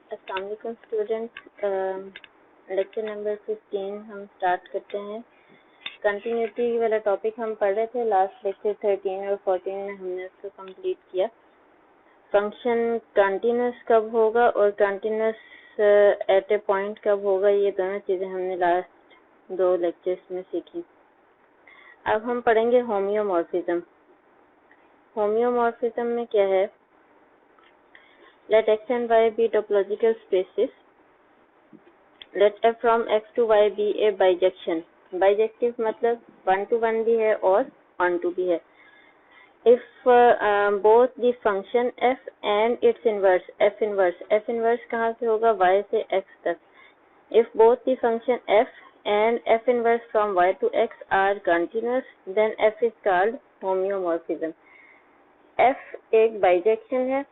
अस्सलाम वालेकुम student, lecture number 15 हम स्टार्ट करते हैं। कंटिन्यूटी वाला टॉपिक हम पढ़ रहे थे लास्ट लेक्चर 13 और 14 में हमने उसको कंप्लीट किया। फंक्शन कंटिन्यूस कब होगा और कंटिन्यूस एट ए पॉइंट कब होगा, ये दोनों चीज़ें हमने लास्ट 2 लेक्चर्स में सीखी। अब हम पढ़ेंगे होम्योमॉर्फिज्म। होम्योमॉर्फिज्म में क्या है? Let x and y be topological spaces. Let f from x to y be a bijection. Bijective मतलब 1 to 1 भी है और 1 to भी है। If both the function f and its inverse, f inverse कहाँ से होगा? y से x तक। If both the function f and f inverse from y to x are continuous, then f is called homeomorphism. f एक bijection है।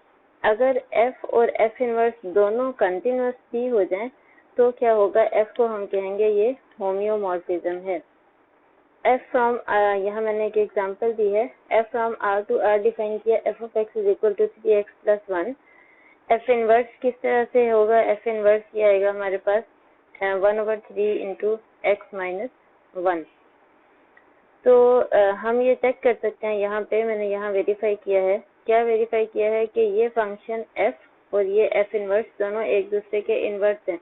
अगर f और f inverse दोनों कंटिन्यूस भी हो जाएं तो क्या होगा? f को हम कहेंगे ये होम्योमॉर्फिज्म है। f फ्रॉम यहाँ मैंने एक एग्जांपल दी है। f from r to r define किया, f of x is equal to 3x plus 1। f inverse किस तरह से होगा? f इनवर्स ये आएगा हमारे पास 1/3 इंटू x माइनस 1। तो हम ये चेक कर सकते हैं, यहाँ पे मैंने यहाँ वेरीफाई किया है। क्या वेरीफाई किया है? कि ये फंक्शन f और ये f इनवर्स दोनों एक दूसरे के इनवर्स हैं।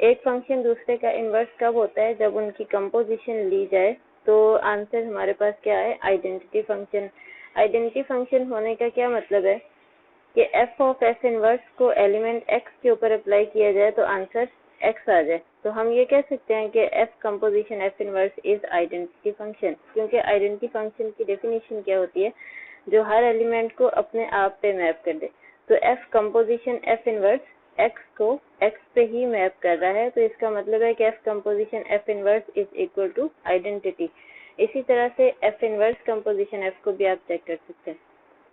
एक फंक्शन दूसरे का इनवर्स कब होता है? जब उनकी कंपोजिशन ली जाए। तो आंसर हमारे पास क्या है? Identity function. आइडेंटिटी फंक्शन होने का क्या मतलब है? कि f ऑफ f इनवर्स को एलिमेंट x के ऊपर अप्लाई किया जाए तो आंसर x आ जाए। तो हम ये कह सकते हैं कि f composition f inverse is identity function, क्योंकि आइडेंटिटी फंक्शन की डेफिनेशन क्या होती है? जो हर एलिमेंट को अपने आप पे मैप कर दे। तो f composition f inverse x को x पे ही मैप कर रहा है, तो इसका मतलब है कि f composition f inverse is equal to identity. इसी तरह से f इनवर्स कंपोजिशन f को भी आप चेक कर सकते हैं।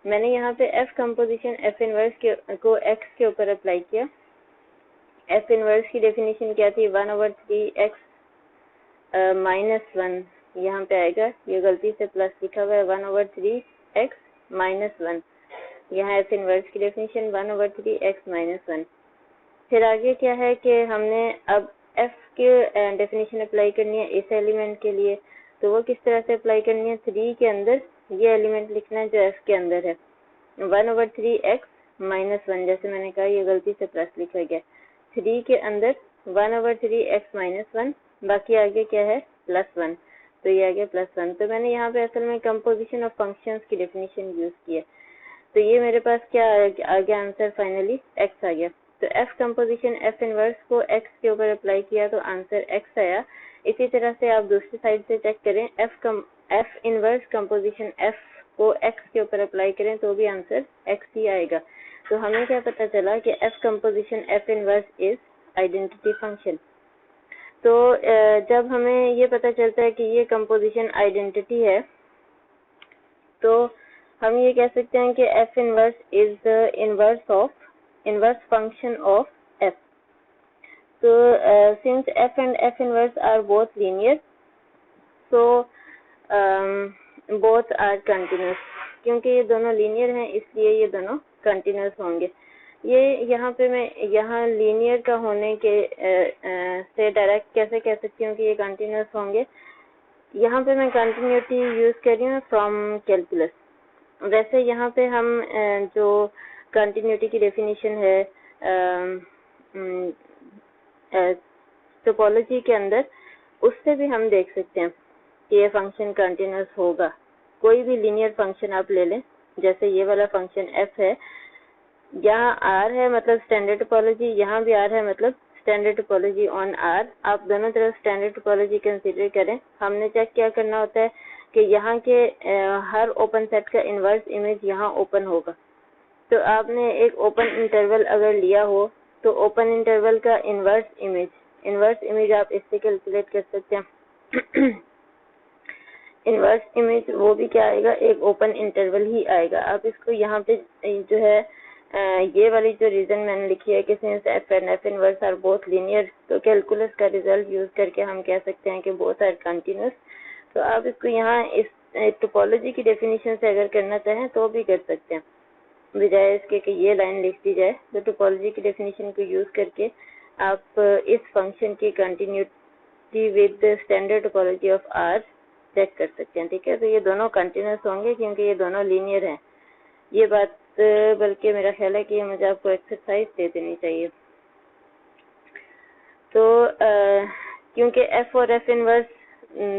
मैंने यहाँ पे f कंपोजिशन f इनवर्स को x के ऊपर अप्लाई किया। f इनवर्स की डेफिनेशन क्या थी? 1/3x माइनस 1 यहाँ पे आएगा, ये गलती से प्लस लिखा हुआ है, 1/3x माइनस 1। यहाँ f इनवर्स की डेफिनेशन 1/3x माइनस 1। फिर आगे क्या है कि हमने अब f के डेफिनेशन अप्लाई करनी है इस एलिमेंट के लिए। तो वो किस तरह से अप्लाई करनी है? 3 के अंदर ये एलिमेंट लिखना है जो f के अंदर है, 1/3x माइनस 1। जैसे मैंने कहा ये गलती से प्लस लिखा गया। 3 के अंदर 1/3x माइनस 1, बाकी आगे क्या है? प्लस 1। तो ये आगे प्लस 1। तो मैंने यहाँ पे असल में कंपोजिशन ऑफ फंक्शंस की डेफिनेशन यूज की है। तो ये मेरे पास क्या आ गया? आंसर फाइनली x आ गया। तो f कंपोजिशन f इनवर्स को x के ऊपर अप्लाई किया तो आंसर x आया। इसी तरह से आप दूसरी साइड से चेक करें, f इनवर्स कंपोजिशन f को x के ऊपर अप्लाई करें तो भी आंसर x ही आएगा। तो हमें क्या पता चला कि f composition f inverse is identity function. तो जब हमें ये पता चलता है कि ये कंपोजिशन आइडेंटिटी है, तो हम ये कह सकते हैं कि f inverse is the inverse function of f। तो since f and f inverse are both linear, so both are continuous। क्योंकि ये दोनों लीनियर हैं इसलिए ये दोनों कंटिन्यूस होंगे। ये यहाँ पे मैं यहाँ लीनियर का होने के से डायरेक्ट कैसे कह सकती हूँ कि ये कंटिन्यूस होंगे? यहाँ पे मैं कंटिन्यूटी यूज कर रही हूँ फ्रॉम कैलकुलस। वैसे यहाँ पे हम जो कंटिन्यूटी की डेफिनेशन है टोपोलॉजी के अंदर, उससे भी हम देख सकते हैं कि ये फंक्शन कंटिन्यूस होगा। कोई भी लीनियर फंक्शन आप ले लें, जैसे ये वाला फंक्शन f है, यहाँ r है मतलब स्टैंडर्ड टोपोलॉजी, यहाँ भी r है मतलब स्टैंडर्ड टोपोलॉजी ऑन r। आप दोनों तरफ स्टैंडर्ड टोपोलॉजी कंसीडर करें। हमने चेक क्या करना होता है कि यहाँ के हर ओपन सेट का इनवर्स इमेज यहाँ ओपन होगा। तो आपने एक ओपन इंटरवल अगर लिया हो तो ओपन इंटरवल का इनवर्स इमेज आप इससे कैलकुलेट कर सकते हैं। इनवर्स इमेज वो भी क्या आएगा? एक ओपन इंटरवल ही आएगा। आप इसको यहाँ पे जो है ये वाली जो रीजन मैंने लिखी है कि since f and f inverse are both linear, तो कैलकुलस का रिजल्ट यूज करके हम कह सकते हैं कि बोथ आर कंटिन्यूस। तो आप इसको यहाँ इस टोपोलॉजी की डेफिनेशन से अगर करना चाहें तो भी कर सकते हैं। बजाय इसके कि ये लाइन लिख दी जाए, तो टोपोलॉजी की डेफिनेशन को यूज करके आप इस फंक्शन की continuity with standard topology of R check कर सकते हैं। ठीक है, तो ये दोनों कंटिन्यूस होंगे क्योंकि ये दोनों लीनियर हैं। ये बात बल्कि मेरा ख्याल है कि मुझे आपको एक्सरसाइज दे देनी चाहिए। तो क्योंकि एफ और एफ इनवर्स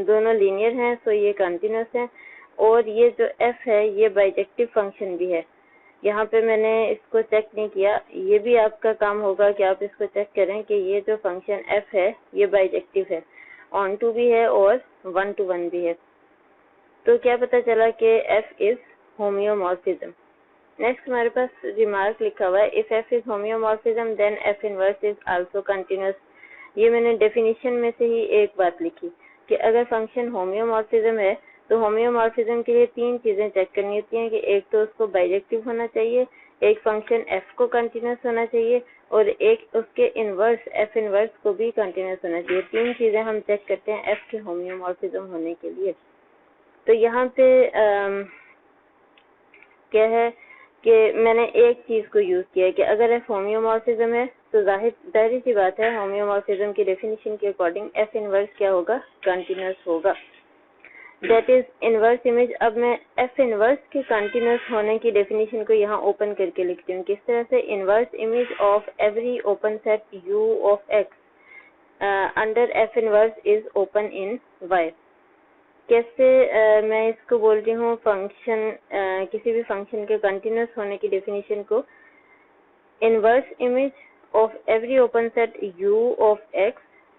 दोनों लीनियर हैं, तो ये कंटिन्यूस हैं। और ये जो एफ है ये बाइजेक्टिव फंक्शन भी है। यहाँ पे मैंने इसको चेक नहीं किया, ये भी आपका काम होगा कि आप इसको चेक करें कि ये जो फंक्शन एफ है ये बाइजेक्टिव है, ऑन टू भी है और 1 to 1 भी है। तो क्या पता चला कि एफ इज होम्योमॉर्फिज्म। नेक्स्ट हमारे पास रिमार्क लिखा हुआ है, if F is homeomorphism then F inverse is also continuous. ये मैंने डेफिनेशन में से ही एक बात लिखी कि अगर फंक्शन होम्योमॉर्फिज्म है तो होम्योमॉर्फिज्म के लिए 3 चीजें चेक करनी होती हैं कि एक तो उसको बाइजेक्टिव होना चाहिए, एक फंक्शन एफ को कंटिन्यूस होना चाहिए और एक उसके इनवर्स एफ इनवर्स को भी कंटिन्यूस होना चाहिए। 3 चीजें हम चेक करते हैं एफ के होम्योमॉर्फिज्म होने के लिए। तो यहाँ पे क्या है कि मैंने एक चीज को यूज किया है कि अगर एफ होम्योमॉर्फिज्म है तो जाहिर सी बात है होम्योमॉर्फिज्म की डेफिनेशन के अकॉर्डिंग एफ इनवर्स क्या होगा, कंटिन्यूस होगा। That is inverse image. अब मैं एफ इनवर्स के कंटिन्यूस होने की डेफिनेशन को यहाँ ओपन करके लिखती हूँ। किस तरह से, inverse image of every open set U of X under F inverse is open in Y. कैसे मैं इसको बोल रही हूँ, फंक्शन किसी भी फंक्शन के कंटिन्यूस होने की डेफिनेशन को, inverse image of every open set u of x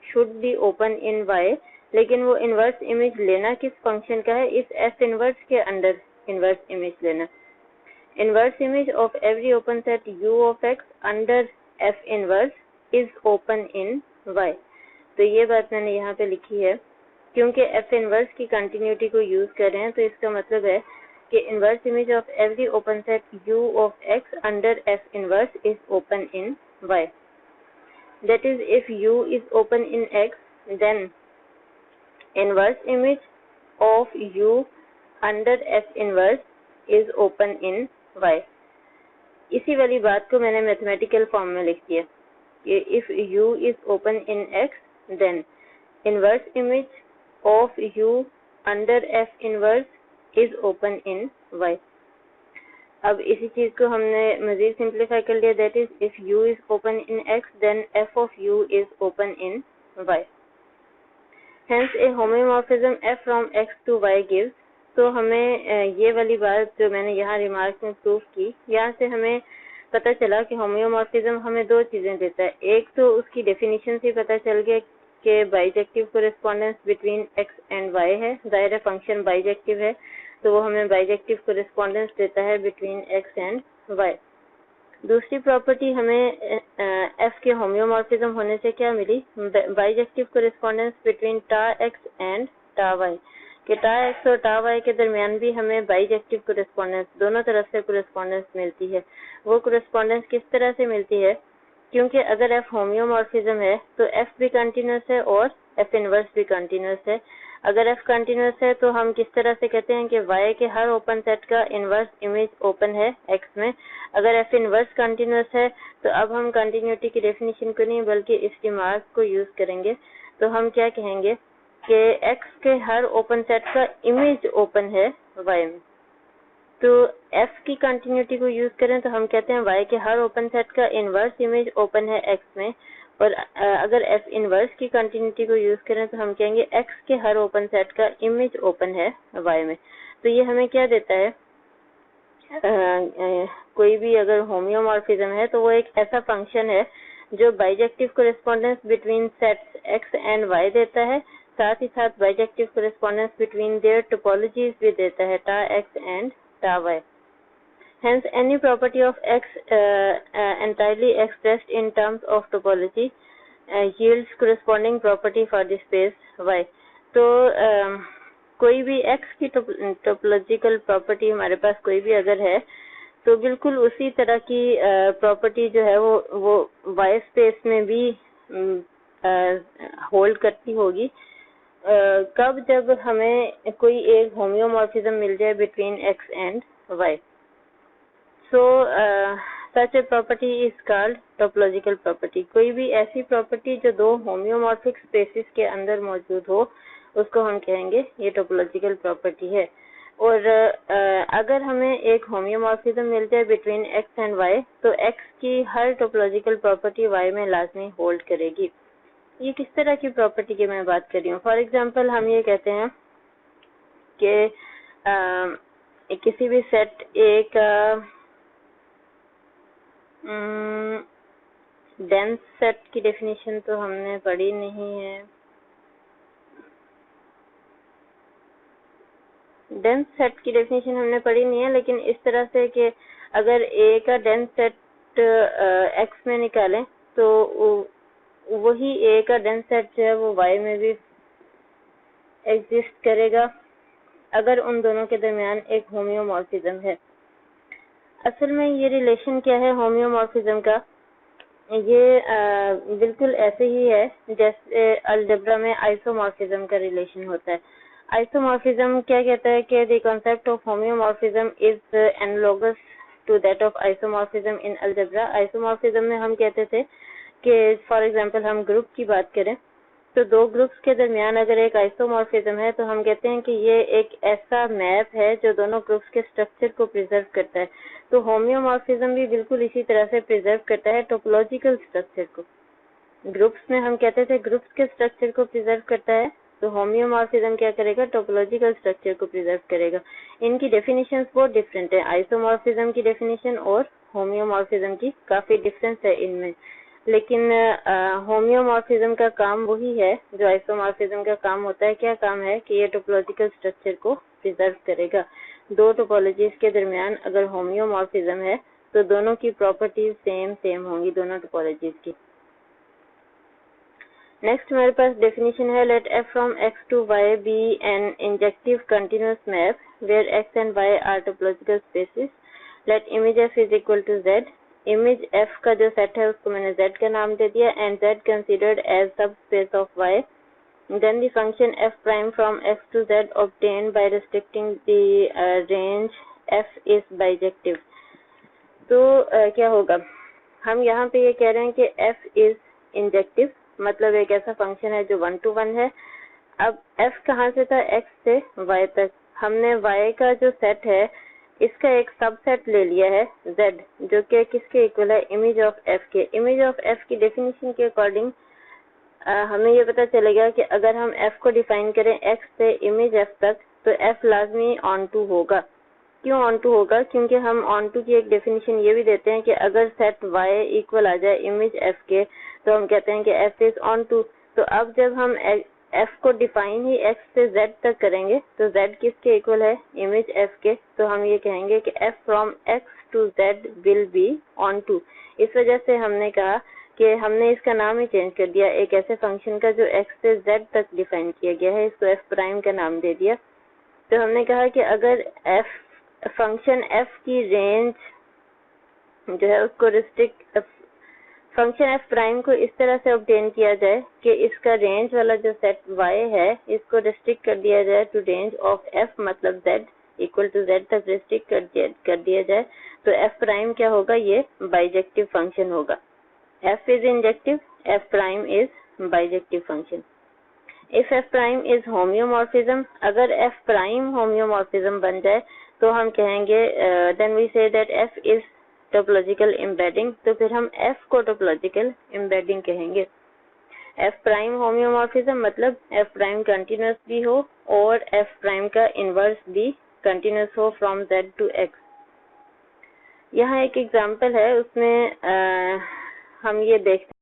should be open in y। लेकिन वो इनवर्स इमेज लेना किस फंक्शन का है, इस एफ इनवर्स के अंडर इनवर्स इमेज लेना। Inverse image of every open set u of x under F inverse is open in y। तो ये बात मैंने यहाँ पे लिखी है क्योंकि एफ इनवर्स की कंटिन्यूटी को यूज कर रहे हैं, तो इसका मतलब है कि inverse image of every open set u of x under F inverse is open in y। That is, if u is open in x, then inverse image of u under f inverse is open in y। इसी वाली बात को मैंने mathematical form में लिख दिया कि if u is open in x, then inverse image of u under f inverse is open in y। अब इसी चीज को हमने मजीद सिंप्लीफाई कर लिया, that is if u is open in x then f of u is open in y। Hence a homeomorphism f from x to y gives. तो हमें ये वाली बात जो मैंने यहाँ रिमार्क में प्रूव की, यहाँ से हमें पता चला कि होम्योमॉर्फिज्म हमें 2 चीजें देता है। एक तो उसकी डेफिनेशन से पता चल गया कि bijective correspondence between x and y है। जाहिर है फंक्शन बाइजेक्टिव है तो वो हमें बाइजेक्टिव कोरेस्पोंडेंस देता है बिटवीन x एंड y। दूसरी प्रॉपर्टी हमें f के होम्योमॉर्फिज्म होने से क्या मिली, बाइजेक्टिव कोरेस्पोंडेंस बिटवीन टा x एंड टा y। कि टा x और टा y के दरमियान भी हमें बाइजेक्टिव कोरेस्पोंडेंस, दोनों तरफ से कोरेस्पोंडेंस मिलती है। वो कोरेस्पोंडेंस किस तरह से मिलती है, क्योंकि अगर f होम्योमॉर्फिज्म है तो f भी कंटिन्यूस है और f इनवर्स भी कंटिन्यूस है। अगर f कंटिन्यूस है तो हम किस तरह से कहते हैं कि y के हर ओपन सेट का इनवर्स इमेज ओपन है x में। अगर f इनवर्स कंटिन्यूस है तो अब हम कंटिन्यूटी की डेफिनेशन को नहीं बल्कि इस रिमार्क को यूज करेंगे। तो हम क्या कहेंगे कि x के हर ओपन सेट का इमेज ओपन है y में। तो f की कंटिन्यूटी को यूज करें तो हम कहते हैं y के हर ओपन सेट का इनवर्स इमेज ओपन है x में। और अगर f इनवर्स की कंटिन्यूटी को यूज करें तो हम कहेंगे x के हर ओपन सेट का इमेज ओपन है y में। तो ये हमें क्या देता है, कोई भी अगर होम्योमॉर्फिज्म है तो वो एक ऐसा फंक्शन है जो bijective correspondence between sets x and y देता है, साथ ही साथ bijective correspondence between their topologies भी देता है, टा x एंड टा y। Hence, any property of x entirely expressed in terms of topology yields corresponding property for the space y। तो कोई भी x की टोपोलॉजिकल प्रॉपर्टी हमारे पास कोई भी अगर है तो बिल्कुल उसी तरह की प्रॉपर्टी जो है वो y स्पेस में भी होल्ड करती होगी। कब, जब हमें कोई एक होम्योमॉर्फिज्म मिल जाए between x and y। So such a property is called topological property. कोई भी ऐसी प्रॉपर्टी जो दो होम्योमॉर्फिक स्पेसिस के अंदर मौजूद हो उसको हम कहेंगे ये टोपोलॉजिकल प्रॉपर्टी है। और अगर हमें एक होम्योमॉर्फिज्म मिल जाए बिटवीन एक्स एंड वाई तो एक्स की हर टोपोलॉजिकल प्रॉपर्टी वाई में लाजमी होल्ड करेगी। ये किस तरह की प्रॉपर्टी की मैं बात कर रही हूँ? फॉर एग्जांपल हम ये कहते हैं कि किसी भी सेट ए का डेंस सेट की डेफिनेशन तो हमने पढ़ी नहीं है। डेंस सेट की डेफिनेशन हमने पढ़ी नहीं है, लेकिन इस तरह से कि अगर ए का डेंस सेट एक्स में निकालें तो वही ए का डेंस सेट जो है वो वाई में भी एग्जिस्ट करेगा अगर उन दोनों के दरमियान एक होम्योमॉर्फिज्म है। असल में ये रिलेशन क्या है होम्योमॉर्फिज्म का? ये बिल्कुल ऐसे ही है जैसे अलजेब्रा में आइसोमॉर्फिज्म का रिलेशन होता है। आइसोमॉर्फिज्म क्या कहता है कि the concept of homeomorphism is analogous to that of isomorphism in algebra. Isomorphism में हम कहते थे कि फॉर एग्जांपल हम ग्रुप की बात करें तो दो ग्रुप्स के दरमियान अगर एक आइसोमॉर्फिज्म है तो हम कहते हैं कि ये एक ऐसा मैप है जो दोनों ग्रुप्स के स्ट्रक्चर को प्रिजर्व करता है। तो होम्योमॉर्फिज्म भी बिल्कुल इसी तरह से प्रिजर्व करता है टोपोलॉजिकल स्ट्रक्चर को। ग्रुप्स में हम कहते थे ग्रुप्स के स्ट्रक्चर को प्रिजर्व करता है, तो होम्योमॉर्फिज्म क्या करेगा? टोपोलॉजिकल स्ट्रक्चर को प्रिजर्व करेगा। इनकी डेफिनेशंस बहुत डिफरेंट है। आइसोमॉर्फिज्म की डेफिनेशन और होम्योमॉर्फिज्म की काफी डिफरेंस है इनमें, लेकिन होम्योमॉर्फिज्म का काम वही है जो आइसोमॉर्फिज्म का काम होता है। क्या काम है कि ये टोपोलॉजिकल स्ट्रक्चर को प्रिजर्व करेगा। दो टोपोलॉजीज के दरमियान अगर होम्योमॉर्फिज्म है तो दोनों की प्रॉपर्टीज सेम होंगी दोनों टोपोलॉजीज की। नेक्स्ट हमारे पास डेफिनेशन है let F from X to Y be an injective continuous map where X and Y are topological spaces. Let image F is equal to Z. Image F का जो set है उसको मैंने Z का नाम दे दिया and Z considered as subspace of Y. Then the function f prime from x to z obtained by restricting the range f is bijective। तो क्या होगा? हम यहाँ पे ये कह रहे हैं कि f is इंजेक्टिव, मतलब एक ऐसा फंक्शन है जो 1 to 1 है। अब f कहाँ से था? x से y तक। हमने y का जो सेट है इसका एक सबसेट ले लिया है z, जो कि किसके इक्वल है? इमेज ऑफ f के। इमेज ऑफ f की डेफिनेशन के अकॉर्डिंग हमें ये पता चलेगा कि अगर हम f को डिफाइन करें x से इमेज f तक तो f लाजमी ऑन टू होगा। क्यों ऑन टू होगा? क्योंकि हम ऑन टू की एक डेफिनेशन ये भी देते हैं कि अगर सेट y इक्वल आ जाए इमेज f के तो हम कहते हैं कि f इज ऑन टू। तो अब जब हम f को डिफाइन ही x से z तक करेंगे तो z किसके इक्वल है? इमेज f के। तो हम ये कहेंगे कि f फ्रॉम x टू z will be onto. इस वजह से हमने कहा कि हमने इसका नाम ही चेंज कर दिया, एक ऐसे फंक्शन का जो x से z तक डिफाइन किया गया है इसको f प्राइम का नाम दे दिया। तो हमने कहा कि अगर फंक्शन f की रेंज जो है उसको रिस्ट्रिक्ट, फंक्शन f प्राइम को इस तरह से ऑब्टेन किया जाए कि इसका रेंज वाला जो सेट y है इसको रिस्ट्रिक्ट कर दिया जाए टू रेंज ऑफ f, मतलब z इक्वल टू z तक रिस्ट्रिक्ट कर दिया जाए, तो f प्राइम क्या होगा? ये बाइजेक्टिव फंक्शन होगा। f is injective, f prime is bijective function. If f prime is homeomorphism, अगर f prime homeomorphism बन जाए तो हम कहेंगे then we say that f is topological embedding, तो फिर हम f को topological embedding कहेंगे। f prime homeomorphism मतलब f prime continuous भी हो और f prime का inverse भी continuous हो from z to x। यहाँ एक एग्जाम्पल है, उसमें हम ये देखते